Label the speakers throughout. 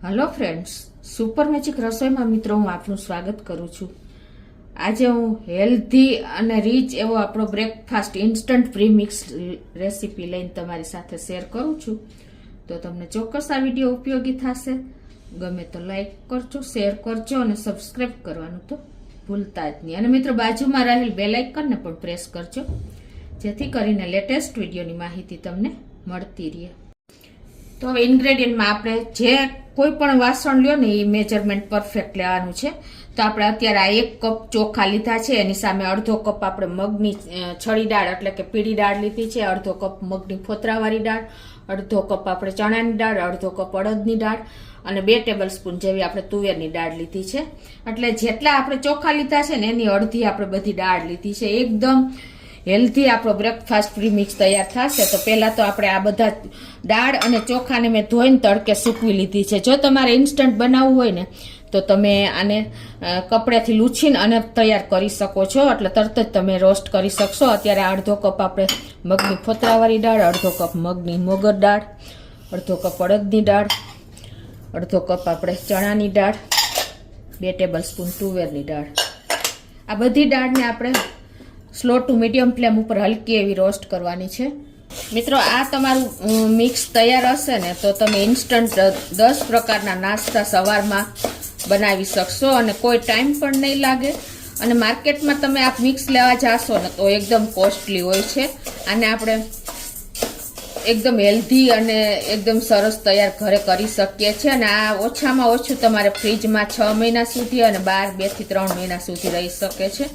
Speaker 1: Hello friends, super magic रसोई में मित्रों हूँ आपનું સ્વાગત કરું છું। આજે હું હેલ્ધી અને રીચ એવો આપણો breakfast instant pre mix recipe લઈને તમારી સાથે શેર કરું છું। તો તમને ચોક્કસ આ વિડીયો ઉપયોગી થશે। ગમે તો લાઈક કરજો, શેર કરજો અને સબસ્ક્રાઇબ કરવાનું તો ભૂલતા જ નહીં। અને મિત્રો બાજુમાં રહેલ બેલ આઇકનને પણ પ્રેસ કરજો, જેથી કરીને લેટેસ્ટ વિડીયોની માહિતી તમને મળતી રહે। તો હવે ઇન્ગ્રેડિયન્ટમાં આપણે જે કોઈ પણ વાસણ લ્યો ને એ મેજરમેન્ટ પરફેક્ટ લેવાનું છે। તો આપણે અત્યારે આ 1 કપ ચોખા લીધા છે, એની સામે અડધો કપ આપણે મગની છડી દાળ એટલે કે પીળી દાળ લીધી છે, અડધો કપ મગની ફોતરાવાળી દાળ, અડધો કપ આપણે ચણાની દાળ, અડધો કપ અડદની દાળ અને 2 ટેબલસ્પૂન જેવી આપણે તુવેરની દાળ લીધી છે। એટલે જેટલા આપણે ચોખા લીધા છે ને એની અડધી આપણે બધી દાળ લીધી છે। એકદમ હેલ્ધી આપણો બ્રેકફાસ્ટ પ્રી મિક્સ તૈયાર થશે। તો પહેલા તો આપણે આ બધા દાળ અને ચોખાને મેં ધોઈને તડકે સૂકવી લીધી છે। જો તમારે ઇન્સ્ટન્ટ બનાવવું હોય ને તો તમે આને કપડેથી લૂછીને અને તૈયાર કરી શકો છો, એટલે તરત જ તમે રોસ્ટ કરી શકશો। અત્યારે અડધો કપ આપણે મગની ફોતરાવાળી દાળ, અડધો કપ મગની મોગર દાળ, અડધો કપ અડદની દાળ, અડધો કપ આપણે ચણાની દાળ, 2 ટેબલસ્પૂન તુવેરની દાળ, આ બધી દાળને આપણે સ્લો ટુ મીડિયમ ફ્લેમ ઉપર હલકી એવી રોસ્ટ કરવાની છે। મિત્રો આ તમારું મિક્સ તૈયાર હશે ને તો તમે ઇન્સ્ટન્ટ 10 પ્રકારના નાસ્તા સવારમાં બનાવી શકશો અને કોઈ ટાઈમ પણ નહીં લાગે। અને માર્કેટમાં તમે આ મિક્સ લેવા જાશો ને તો એકદમ કોસ્ટલી હોય છે। આને આપણે એકદમ હેલ્ધી અને એકદમ સરસ તૈયાર ઘરે કરી શકીએ છીએ। અને આ ઓછામાં ઓછું તમારે ફ્રીજમાં 6 મહિના સુધી અને બહાર 2 થી 3 મહિના સુધી રહી શકે છે।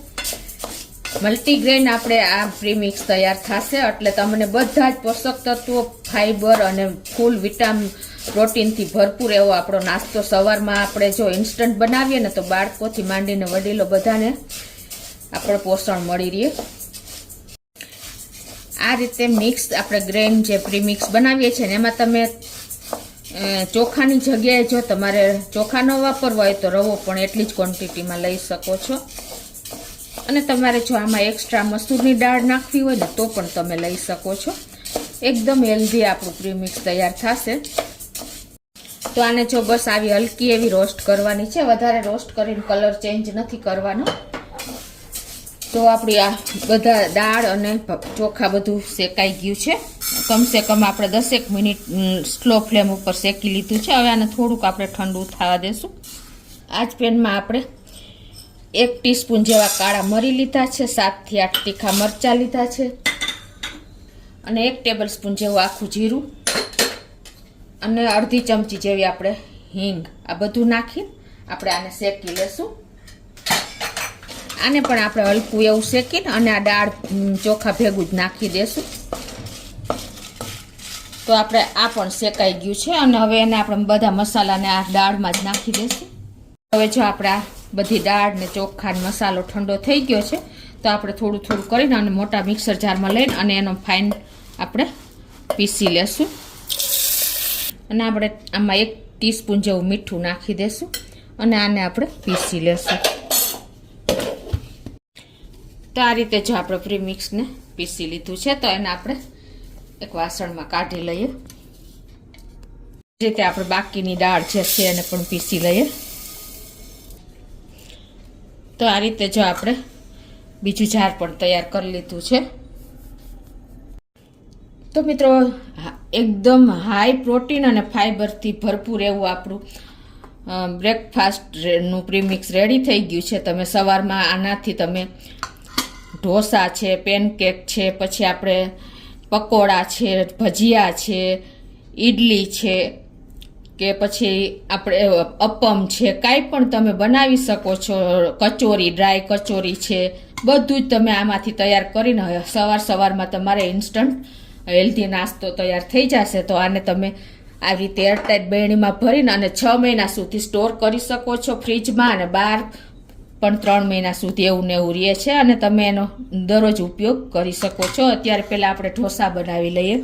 Speaker 1: મલ્ટીગ્રેન આપણે આ પ્રીમિક્સ તૈયાર થશે, એટલે તમને બધા જ પોષક તત્વો, ફાઈબર અને ફૂલ વિટામિન પ્રોટીનથી ભરપૂર એવો આપણો નાસ્તો સવારમાં આપણે જો ઇન્સ્ટન્ટ બનાવીએ ને તો બાળકોથી માંડીને વડીલો બધાને આપણે પોષણ મળી રહે। આ રીતે મિક્સ આપણે ગ્રેન જે પ્રીમિક્સ બનાવીએ છીએ ને એમાં તમે ચોખાની જગ્યાએ જો તમારે ચોખા ન વાપરવા હોય તો રવો પણ એટલી જ ક્વોન્ટિટીમાં લઈ શકો છો। અને તમારે જો આમાં એક્સ્ટ્રા મસૂરની દાળ નાખવી હોય ને તો પણ તમે લઈ શકો છો। એકદમ હેલ્ધી આપણું પ્રીમિક્સ તૈયાર થશે। તો આને જો બસ આવી હલકી એવી રોસ્ટ કરવાની છે, વધારે રોસ્ટ કરીને કલર ચેન્જ નથી કરવાનો। તો આપણી આ બધા દાળ અને ચોખા બધું શેકાઈ ગયું છે। કમસે કમ આપણે 10 મિનિટ સ્લો ફ્લેમ ઉપર શેકી લીધું છે। હવે આને થોડુંક આપણે ઠંડુ થવા દેશું। આ જ પેનમાં આપણે 1 ટીસ્પૂન જેવા કાળા મરી લીધા છે, 7 થી 8 તીખા મરચા લીધા છે અને 1 ટેબલસ્પૂન જેવું આખું જીરું અને અડધી ચમચી જેવી આપણે હિંગ, આ બધું નાખીને આપણે આને શેકી લેશું। આને પણ આપણે હલકું એવું શેકીને અને આ દાળ ચોખા ભેગું જ નાખી દેશું। તો આપણે આ પણ શેકાઈ ગયું છે અને હવે એને આપણે બધા મસાલાને આ દાળમાં જ નાખી દેશું। હવે જો આપણે આ બધી દાળ ને ચોખા ને મસાલો ઠંડો થઈ ગયો છે તો આપણે થોડું થોડું કરીને અને મોટા મિક્સર જારમાં લઈને અને એનો ફાઇન આપણે પીસી લેશું। અને આપણે આમાં 1 ટીસ્પૂન જેવું મીઠું નાખી દેશું અને આને આપણે પીસી લેશું। તો આ રીતે જો આપણે પ્રીમિક્સને પીસી લીધું છે તો એને આપણે એક વાસણમાં કાઢી લઈએ। જે રીતે આપણે બાકીની દાળ છે એને પણ પીસી લઈએ। તો આ રીતે જો આપણે બીજું જાર પણ તૈયાર કરી લીધું છે। તો મિત્રો એકદમ હાઈ પ્રોટીન અને ફાઈબરથી ભરપૂર એવું આપણું બ્રેકફાસ્ટનું પ્રીમિક્સ રેડી થઈ ગયું છે। તમે સવારમાં આનાથી તમે ઢોસા છે, પેનકેક છે, પછી આપણે પકોડા છે, ભજીયા છે, ઈડલી છે કે પછી આપણે અપમ છે, કાંઈ પણ તમે બનાવી શકો છો। કચોરી, ડ્રાય કચોરી છે, બધું જ તમે આમાંથી તૈયાર કરીને સવારમાં તમારે ઇન્સ્ટન્ટ હેલ્ધી નાસ્તો તૈયાર થઈ જશે। તો આને તમે આવી રીતે એરટાઈટ બેણીમાં ભરીને અને 6 મહિના સુધી સ્ટોર કરી શકો છો ફ્રીજમાં, અને બહાર પણ 3 મહિના સુધી એવું ને એવું રહે છે અને તમે એનો દરરોજ ઉપયોગ કરી શકો છો। અત્યારે પહેલાં આપણે ઢોસા બનાવી લઈએ।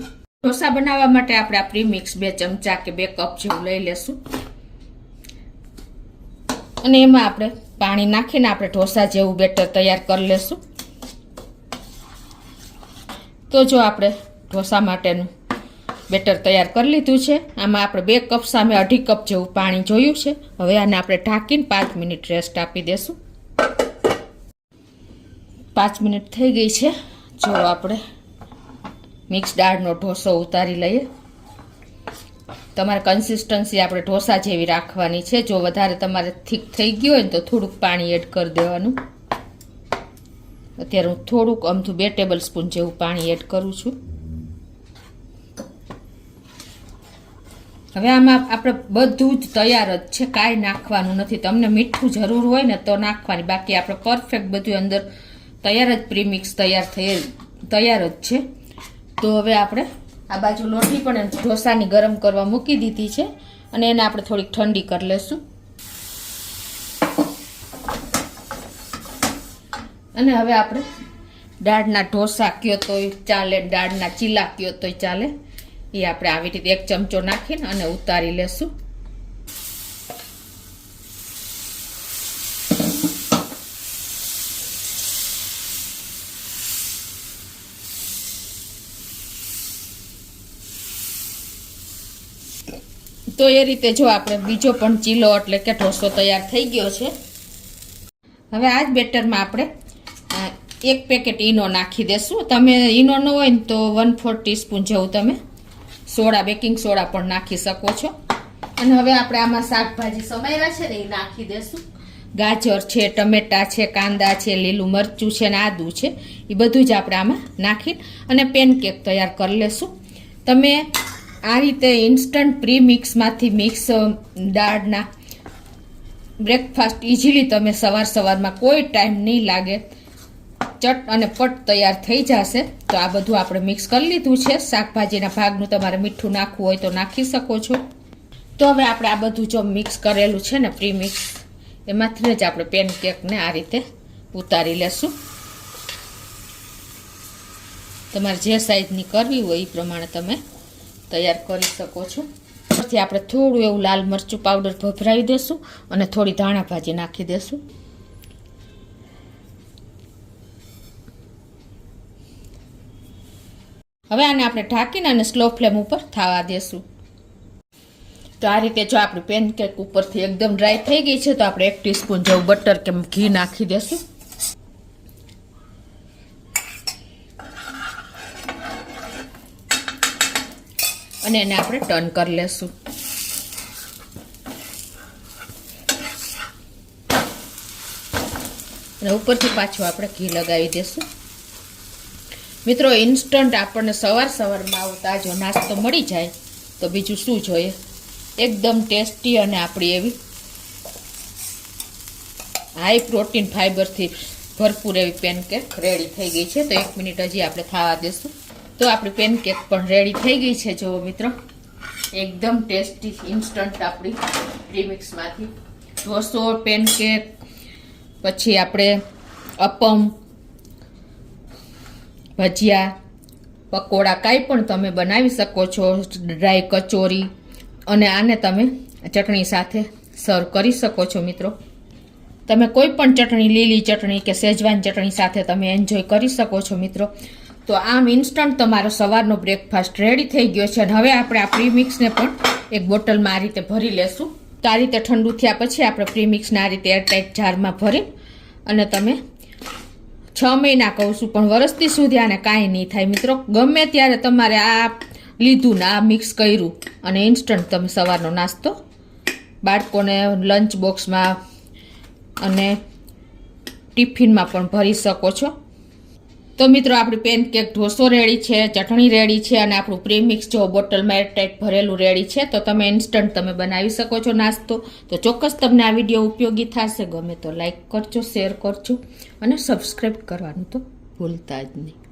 Speaker 1: ઢોસા બનાવવા માટે આપણે આ પ્રીમિક્સ 2 ચમચા કે 2 કપ જેવું લઈ લેશું અને એમાં આપણે પાણી નાખીને આપણે ઢોસા જેવું બેટર તૈયાર કરી લેશું। તો જો આપણે ઢોસા માટેનું બેટર તૈયાર કરી લીધું છે. આમાં આપણે 2 કપ સામે 2.5 કપ જેવું પાણી જોયું છે. હવે આને આપણે ઢાંકીને 5 મિનિટ રેસ્ટ આપી દેશું. 5 મિનિટ થઈ ગઈ છે. જો આપણે મિક્સ દાળનો ઢોસો ઉતારી લઈએ. તમારે કન્સિસ્ટન્સી આપણે ઢોસા જેવી રાખવાની છે. જો વધારે તમારે થીક થઈ ગયું હોય ને તો થોડુંક પાણી એડ કરી દેવાનું. અત્યારે હું થોડુંક અમથું 2 ટેબલ સ્પૂન જેવું પાણી એડ કરું છું. હવે આમાં આપણે બધું જ તૈયાર જ છે, કાંઈ નાખવાનું નથી. તમને મીઠું જરૂર હોય ને તો નાખવાની, બાકી આપણે પરફેક્ટ બધું અંદર તૈયાર જ પ્રીમિક્સ તૈયાર જ છે. તો હવે આપણે આ બાજુ લોટી પણ ઢોસાની ગરમ કરવા મૂકી દીધી છે અને એને આપણે થોડીક ઠંડી કરી લેશું. અને હવે આપણે દાળના ઢોસા કયો તોય ચાલે, દાળના ચીલા કયો તોય ચાલે, એ આપણે આવી રીતે 1 ચમચો નાખીને અને ઉતારી લેશું. તો એ રીતે જો આપણે બીજો પણ ચીલો એટલે કે ઢોસો તૈયાર થઈ ગયો છે. હવે આ જ બેટરમાં આપણે 1 પેકેટ ઈનો નાખી દેશું. તમે ઈનો ન હોય ને તો 1/4 ટીસ્પૂન જેવું તમે સોડા, બેકિંગ સોડા પણ નાખી શકો છો. અને હવે આપણે આમાં શાકભાજી સમાર્યા છે ને એ નાખી દેશું. ગાજર છે, ટમેટા છે, કાંદા છે, લીલું મરચું છે ને આદું છે, એ બધું જ આપણે આમાં નાખી અને પેનકેક તૈયાર કરી લેશું. તમે આ રીતે ઇન્સ્ટન્ટ પ્રીમિક્સમાંથી મિક્સ દાળના બ્રેકફાસ્ટ ઇઝીલી તમે સવારમાં કોઈ ટાઈમ નહીં લાગે, ચટ અને પટ તૈયાર થઈ જશે. તો આ બધું આપણે મિક્સ કરી લીધું છે. શાકભાજીના ભાગનું તમારે મીઠું નાખવું હોય તો નાખી શકો છો. તો હવે આપણે આ બધું જો મિક્સ કરેલું છે ને પ્રીમિક્સ, એમાંથી જ આપણે પેનકેકને આ રીતે ઉતારી લેશું. તમારે જે સાઈઝની કરવી હોય એ પ્રમાણે તમે તૈયાર કરી શકો છો. પછી આપણે થોડું એવું લાલ મરચું પાવડર ભભરાવી દેશું અને થોડી ધાણા ભાજી નાખી દેશું. હવે આને આપણે ઢાંકીને અને સ્લો ફ્લેમ ઉપર થવા દેશું. તો આ રીતે જો આપણી પેનકેક ઉપરથી એકદમ ડ્રાય થઈ ગઈ છે તો આપણે 1 ટીસ્પૂન જેવું બટર કે ઘી નાખી દેશું. અને એને આપણે ટર્ન કરી લેશું. અને ઉપરથી પાછું આપણે ઘી લગાવી દેશું. મિત્રો, ઇન્સ્ટન્ટ આપણને સવારમાં આવો તાજો નાસ્તો મળી જાય તો બીજું શું જોઈએ. એકદમ ટેસ્ટી અને આપણી એવી હાઈ પ્રોટીન ફાઈબરથી ભરપૂર એવી પેનકેક રેડી થઈ ગઈ છે. તો 1 મિનિટ હજી આપણે થવા દેશું. તો આપણી પેનકેક પણ રેડી થઈ ગઈ છે. જુઓ મિત્રો, એકદમ ટેસ્ટી ઇન્સ્ટન્ટ આપણી પ્રીમિક્સમાંથી ઢોસો, પેનકેક, પછી આપણે અપમ, ભજીયા, પકોડા કાંઈ પણ તમે બનાવી શકો છો, ડ્રાય કચોરી, અને આને તમે ચટણી સાથે સર્વ કરી શકો છો. મિત્રો, તમે કોઈ પણ ચટણી, લીલી ચટણી કે શેજવાન ચટણી સાથે તમે એન્જોય કરી શકો છો. મિત્રો, તો આમ ઇન્સ્ટન્ટ તમારો સવારનો બ્રેકફાસ્ટ રેડી થઈ ગયો છે. અને હવે આપણે આ પ્રીમિક્સને પણ એક બોટલમાં આ રીતે ભરી લેશું. તો આ રીતે ઠંડુ થયા પછી આપણે પ્રીમિક્સને આ રીતે એરટાઈટ જારમાં ભરી અને તમે 6 મહિના કહું છું પણ વર્ષથી સુધી આને કાંઈ નહીં થાય. મિત્રો, ગમે ત્યારે તમારે આ લીધું ને આ મિક્સ કર્યું અને ઇન્સ્ટન્ટ તમે સવારનો નાસ્તો બાળકોને લંચ બોક્સમાં અને ટિફિનમાં પણ ભરી શકો છો. તો મિત્રો, આપણી પેનકેક ઢોસો રેડી છે, ચટણી રેડી છે અને આપણું પ્રીમિક્સ જો બોટલમાં એરટાઈટ ભરેલું રેડી છે. તો તમે ઇન્સ્ટન્ટ તમે બનાવી શકો છો નાસ્તો. તો ચોક્કસ તમને આ વિડીયો ઉપયોગી થશે. ગમે તો લાઈક કરજો, શેર કરજો અને સબસ્ક્રાઈબ કરવાનું તો ભૂલતા જ નહીં.